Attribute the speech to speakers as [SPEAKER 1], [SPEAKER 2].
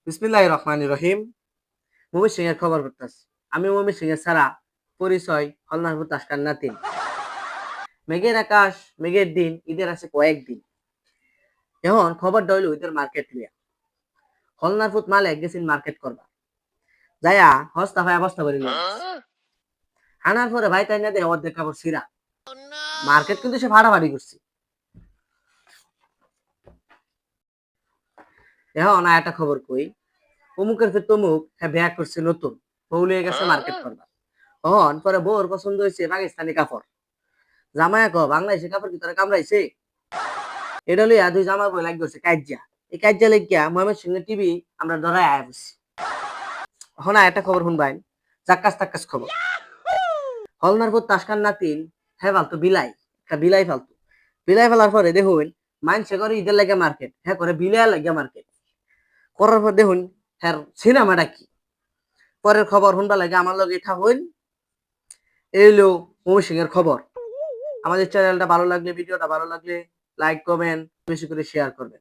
[SPEAKER 1] বিসমিল্লাহির রহমানির রহিম। ময়মনসিংহ এর খবর পড়তাছি। আমি ময়মনসিংহ ছাড়া পরিচয় হলনারপুর তাসকার নাতিন। মেঘের আকাশ, মেঘের দিন, ঈদের আছে কয়েকদিন। এখন খবরটা হইল ঈদের মার্কেট লিয়া। হলনারপুর মালে গেছেন মার্কেট করবা। যায়া হস্তা ভাই অবস্থা করে নিয়ে আনার পরে ভাই তাই না দেয় অর্ধেক কাপড় সিরা। মার্কেট কিন্তু সে ভাড়াভাড়ি করছে। এখন একটা খবর কই, অমুকের ফের তমুক হ্যাঁ বিয়া করছে নতুন, বউ লিয়ে গেছে মার্কেট করবা। তখন পরে বউর পছন্দ হয়েছে পাকিস্তানি কাপড়। জামাই কো বাংলাদেশি কাপড় কি তোরা কামড়াইছে? এটা লইয়া দুই জামা বই লাগি গেছে কাজ্যা। এই কাজ্যা লেগিয়া ময়মনসিংহ টিভি আমরা ধরায় আয়া বসছি। এখন একটা খবর শুনবাই, জাক্কাস টাক্কাস খবর। হলনারপুর তাসকার নাতিন হ্যাঁ ফালতু বিলাই, একটা বিলাই ফালতু। বিলাই ফেলার পরে দেখুন মাইনসে করে ঈদের লাগে মার্কেট, হ্যাঁ করে বিলাই লাগে মার্কেট করার পর দেখুন হ্যাঁ সিনেমাটা কি। পরের খবর শুনবা লাগে আমার লগে থাকুন। এইলো ময়মনসিংহের খবর। আমাদের চ্যানেলটা ভালো লাগলে, ভিডিওটা ভালো লাগলে লাইক কমেন্ট বেশি করে শেয়ার করবেন।